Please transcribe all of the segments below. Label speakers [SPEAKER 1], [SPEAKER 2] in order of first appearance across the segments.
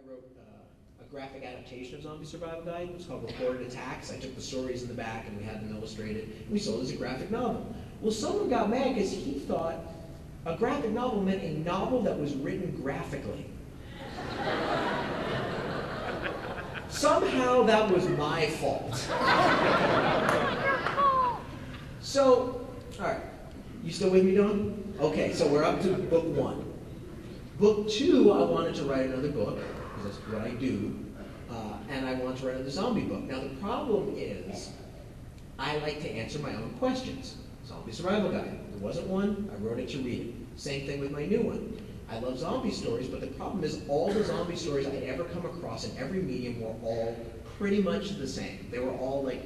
[SPEAKER 1] wrote a graphic adaptation of Zombie Survival Guide. It was called Reported Attacks. I took the stories in the back and we had them illustrated. And we sold it as a graphic novel. Well, someone got mad because he thought a graphic novel meant a novel that was written graphically. Somehow that was my fault. So, all right. You still with me, Dawn? Okay, so we're up to book 1. Book 2, I wanted to write another book, because that's what I do, and I wanted to write another zombie book. Now the problem is, I like to answer my own questions. Zombie Survival Guide. There wasn't one, I wrote it to read it. Same thing with my new one. I love zombie stories, but the problem is all the zombie stories I'd ever come across in every medium were all pretty much the same. They were all like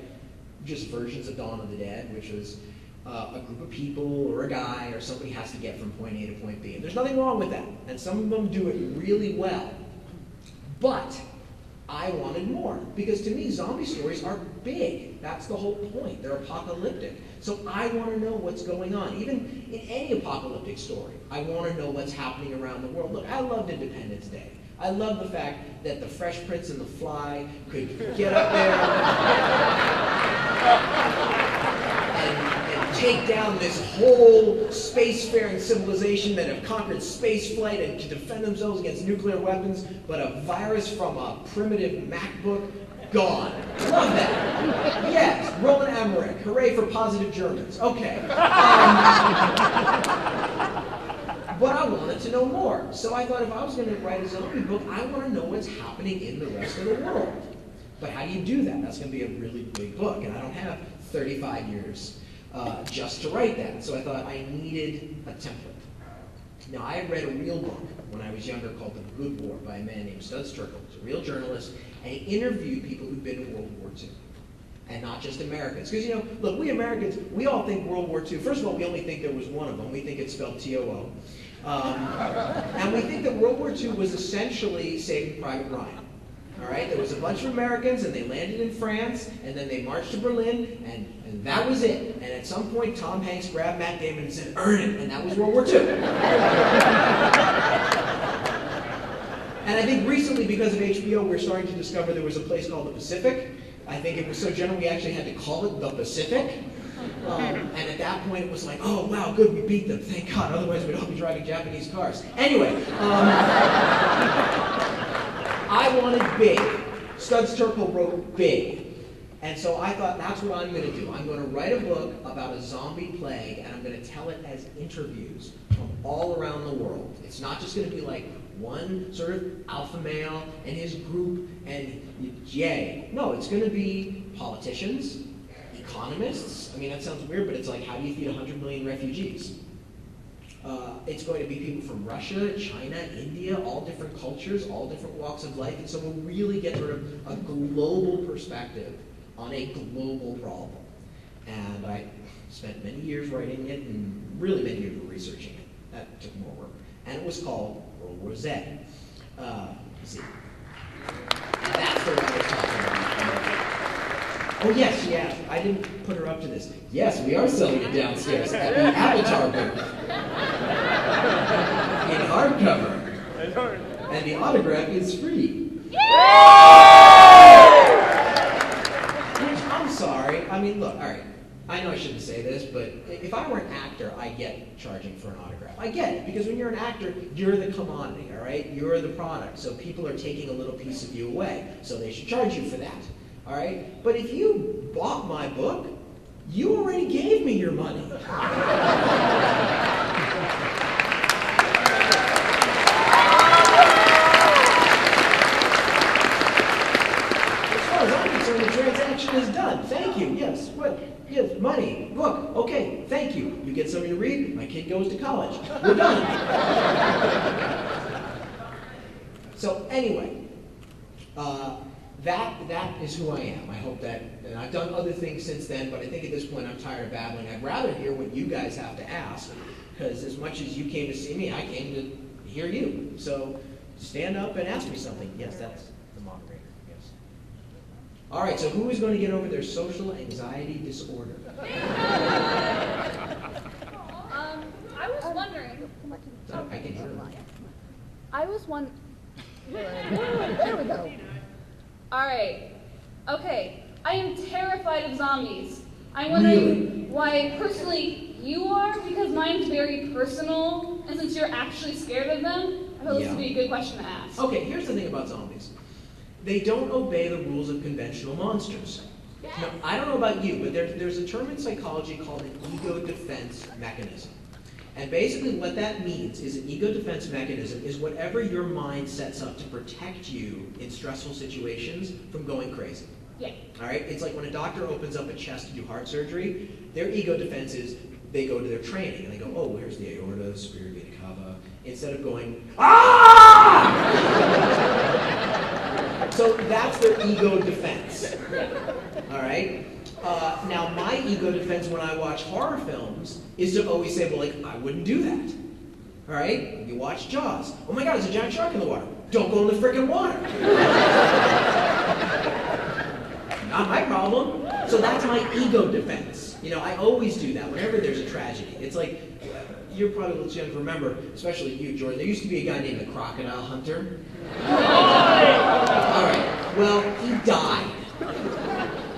[SPEAKER 1] just versions of Dawn of the Dead, which was a group of people or a guy or somebody has to get from point A to point B. And there's nothing wrong with that. And some of them do it really well. But I wanted more. Because to me, zombie stories are big. That's the whole point. They're apocalyptic. So I want to know what's going on. Even in any apocalyptic story, I want to know what's happening around the world. Look, I loved Independence Day. I love the fact that the Fresh Prince and the Fly could get up there and take down this whole spacefaring civilization that have conquered space flight and can defend themselves against nuclear weapons, but a virus from a primitive MacBook, gone. Love that. Yes, Roland Emmerich. Hooray for positive Germans. Okay. But I wanted to know more. So I thought if I was going to write a zombie book, I want to know what's happening in the rest of the world. But how do you do that? That's going to be a really big book, and I don't have 35 years just to write that. So I thought I needed a template. Now, I had read a real book when I was younger called The Good War by a man named Studs Terkel. He's a real journalist, and he interviewed people who'd been in World War II. And not just Americans. Because, you know, look, we Americans, we all think World War II, first of all, we only think there was one of them. We think it's spelled T-O-O. And we think that World War II was essentially Saving Private Ryan. All right? There was a bunch of Americans, and they landed in France, and then they marched to Berlin, and that was it. And at some point, Tom Hanks grabbed Matt Damon and said, "Earn it," and that was World War II. And I think recently, because of HBO, we're starting to discover there was a place called the Pacific. I think it was so general we actually had to call it the Pacific. And at that point it was like, oh wow, good, we beat them, thank God, otherwise we'd all be driving Japanese cars. Anyway, I wanted big. Studs Terkel wrote big. And so I thought, that's what I'm going to do. I'm going to write a book about a zombie plague, and I'm going to tell it as interviews from all around the world. It's not just going to be like one sort of alpha male and his group and yay. No, it's going to be politicians, economists. I mean, that sounds weird, but it's like, how do you feed 100 million refugees? It's going to be people from Russia, China, India, all different cultures, all different walks of life. And so we'll really get sort of a global perspective on a global problem. And I spent many years writing it and really many years researching it. That took more work. And it was called World War Z. Z. And that's the one I was talking about. Oh yes, she asked. I didn't put her up to this. Yes, we are selling it downstairs at the Avatar booth. In hardcover. And the autograph is free. Which, I'm sorry. I mean, look, all right. I know I shouldn't say this, but if I were an actor, I get charging for an autograph. I get it, because when you're an actor, you're the commodity, all right? You're the product, so people are taking a little piece of you away, so they should charge you for that, all right? But if you bought my book, you already gave me your money. As far as I'm concerned, the transaction is done. Thank you. Yes. What? Yes. Money. Book. Okay. Thank you. You get something to read. My kid goes to college. We're done. So anyway, that is who I am. I hope that, and I've done other things since then, but I think at this point I'm tired of babbling. I'd rather hear what you guys have to ask, because as much as you came to see me, I came to hear you. So stand up and ask me something. Yes, that's the moderator. Yes. All right, so who is going to get over their social anxiety disorder?
[SPEAKER 2] I was wondering.
[SPEAKER 1] I can hear it.
[SPEAKER 2] I was wondering. There we go.
[SPEAKER 3] All right. Okay. I am terrified of zombies. I'm wondering why personally you are, because mine's very personal, and since you're actually scared of them, I thought this would be a good question to ask.
[SPEAKER 1] Okay, here's the thing about zombies. They don't obey the rules of conventional monsters. Now, I don't know about you, but there's a term in psychology called an ego defense mechanism. And basically what that means is an ego defense mechanism is whatever your mind sets up to protect you in stressful situations from going crazy.
[SPEAKER 3] Yeah.
[SPEAKER 1] All right? It's like when a doctor opens up a chest to do heart surgery, their ego defense is they go to their training and they go, oh, here's the aorta, superior vena cava, instead of going, ah! So that's their ego defense. All right? Now, my ego defense when I watch horror films is to always say, well, like, I wouldn't do that. All right? You watch Jaws. Oh my God, there's a giant shark in the water. Don't go in the frickin' water. Not my problem. So that's my ego defense. You know, I always do that whenever there's a tragedy. It's like, you're probably a little young to remember, especially you, Jordan. There used to be a guy named the Crocodile Hunter. All right. Well, he died.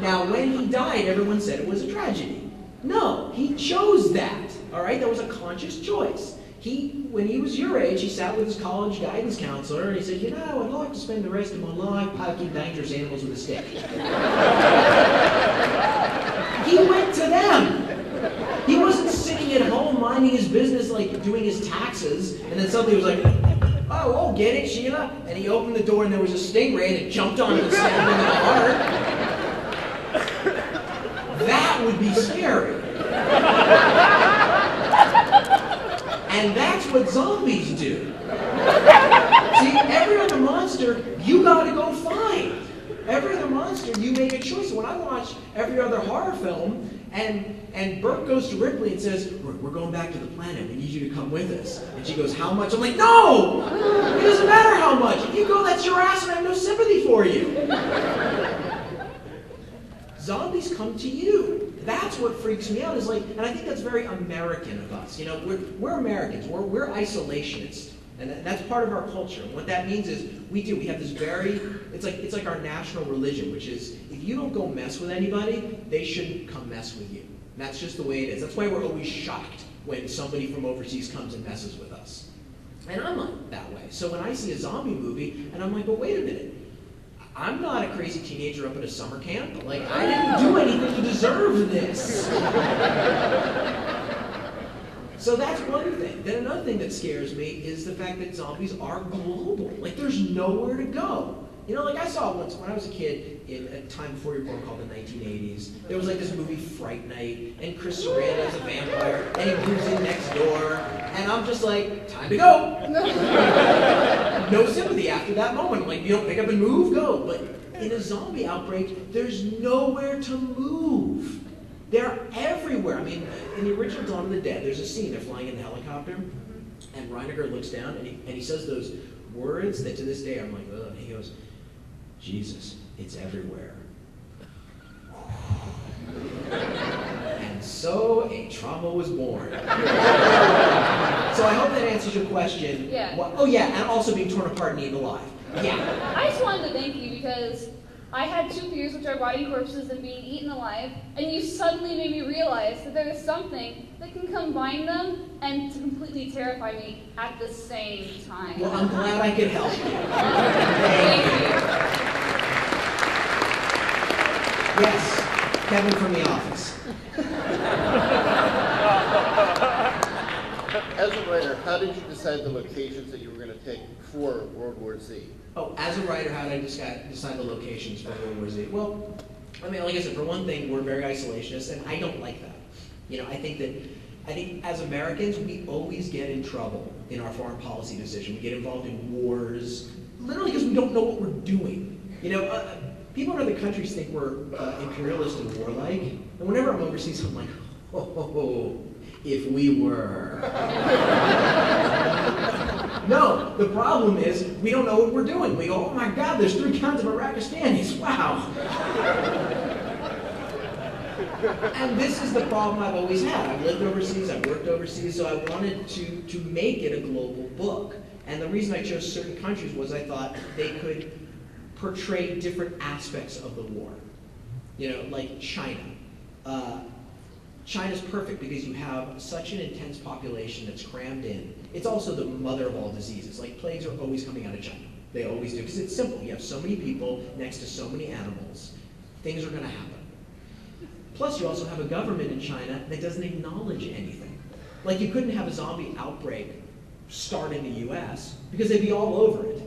[SPEAKER 1] Now, when he died, everyone said it was a tragedy. No, he chose that. All right? That was a conscious choice. When he was your age, he sat with his college guidance counselor and he said, you know, I'd like to spend the rest of my life poking dangerous animals with a stick. He went to them. He wasn't sitting at home minding his business, like doing his taxes, and then somebody was like, oh, get it, Sheila? And he opened the door and there was a stingray and it jumped on him and stabbed him in the heart. That would be scary. And that's what zombies do. See, every other monster, you gotta go find. Every other monster, you make a choice. When I watch every other horror film, and Bert goes to Ripley and says, we're going back to the planet, we need you to come with us. And she goes, how much? I'm like, no! It doesn't matter how much. If you go, that's your ass and I have no sympathy for you. Zombies come to you. That's what freaks me out, is like, and I think that's very American of us. You know, we're Americans, we're isolationists. And that's part of our culture. And what that means is we have this it's like our national religion, which is if you don't go mess with anybody, they shouldn't come mess with you. And that's just the way it is. That's why we're always shocked when somebody from overseas comes and messes with us. And I'm not that way. So when I see a zombie movie, and I'm like, but wait a minute. I'm not a crazy teenager up at a summer camp. Like, I didn't do anything to deserve this. So that's one thing. Then another thing that scares me is the fact that zombies are global. Like, there's nowhere to go. You know, like I saw once when I was a kid in a time before you were born called the 1980s. There was like this movie Fright Night, and Chris Sarandon is a vampire, and he moves in next door, and I'm just like, time to go. No sympathy after that moment. I'm like, you don't pick up and move, go. But in a zombie outbreak, there's nowhere to move. They're everywhere. I mean, in the original Dawn of the Dead, there's a scene, they're flying in the helicopter, and Reiniger looks down, and he says those words that to this day I'm like, ugh. He goes, Jesus, it's everywhere. And so a trauma was born. So I hope that answers your question.
[SPEAKER 3] Yeah.
[SPEAKER 1] Oh yeah, and also being torn apart and eaten alive. Yeah.
[SPEAKER 3] I just wanted to thank you because I had 2 fears, which are rotting corpses and being eaten alive, and you suddenly made me realize that there is something that can combine them and to completely terrify me at the same time.
[SPEAKER 1] Well, I'm glad I could help you.
[SPEAKER 3] Thank you.
[SPEAKER 1] Yes, Kevin from the office.
[SPEAKER 4] As a writer, how did you decide the locations that you were going to take for World War Z?
[SPEAKER 1] Oh, as a writer, how did I decide the locations for World War Z? Well, I mean, like I said, for one thing, we're very isolationist, and I don't like that. You know, I think as Americans, we always get in trouble in our foreign policy decision. We get involved in wars, literally because we don't know what we're doing. You know, people in other countries think we're imperialist and warlike, and whenever I'm overseas, I'm like, oh, if we were. No, the problem is we don't know what we're doing. We go, oh my God, there's 3 kinds of Iraqistanis. Wow. And this is the problem I've always had. I've lived overseas, I've worked overseas, so I wanted to make it a global book. And the reason I chose certain countries was I thought they could portray different aspects of the war. You know, like China. China's perfect because you have such an intense population that's crammed in. It's also the mother of all diseases. Like plagues are always coming out of China. They always do, because it's simple. You have so many people next to so many animals. Things are going to happen. Plus, you also have a government in China that doesn't acknowledge anything. Like, you couldn't have a zombie outbreak start in the US because they'd be all over it.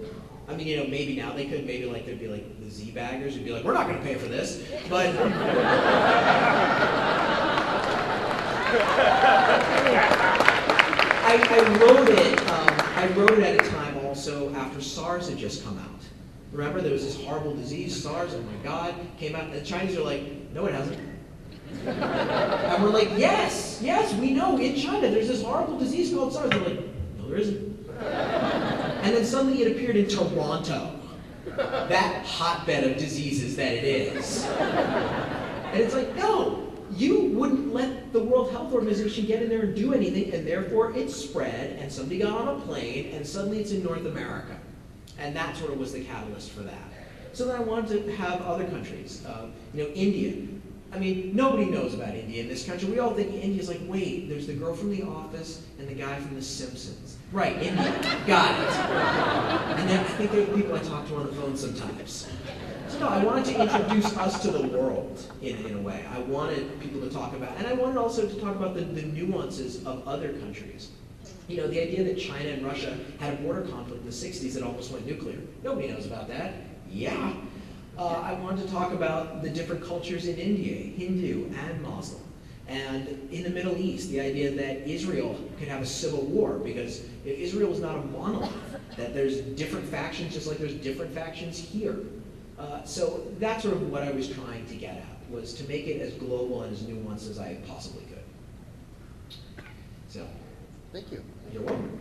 [SPEAKER 1] I mean, you know, maybe now they could, maybe like there'd be like the Z-baggers would be like, we're not going to pay for this. But I wrote it at a time also after SARS had just come out. Remember, there was this horrible disease, SARS, oh my God, came out, and the Chinese are like, no, it hasn't. And we're like, yes, we know, in China there's this horrible disease called SARS. They're like, no, there isn't. And then suddenly it appeared in Toronto, that hotbed of diseases that it is. And it's like, no, you wouldn't let the World Health Organization get in there and do anything, and therefore it spread, and somebody got on a plane, and suddenly it's in North America. And that sort of was the catalyst for that. So then I wanted to have other countries. You know, India. I mean, nobody knows about India in this country. We all think India's like, wait, there's the girl from The Office and the guy from The Simpsons. Right, India. Got it. And then I think there are people I talk to on the phone sometimes. So no, I wanted to introduce us to the world in a way. I wanted people to talk about, and I wanted also to talk about the nuances of other countries. You know, the idea that China and Russia had a border conflict in the 60s that almost went nuclear. Nobody knows about that. Yeah. I wanted to talk about the different cultures in India, Hindu and Muslim. And in the Middle East, the idea that Israel could have a civil war, because if Israel is not a monolith, that there's different factions just like there's different factions here. So that's sort of what I was trying to get at, was to make it as global and as nuanced as I possibly could. So,
[SPEAKER 4] thank you.
[SPEAKER 1] You're welcome.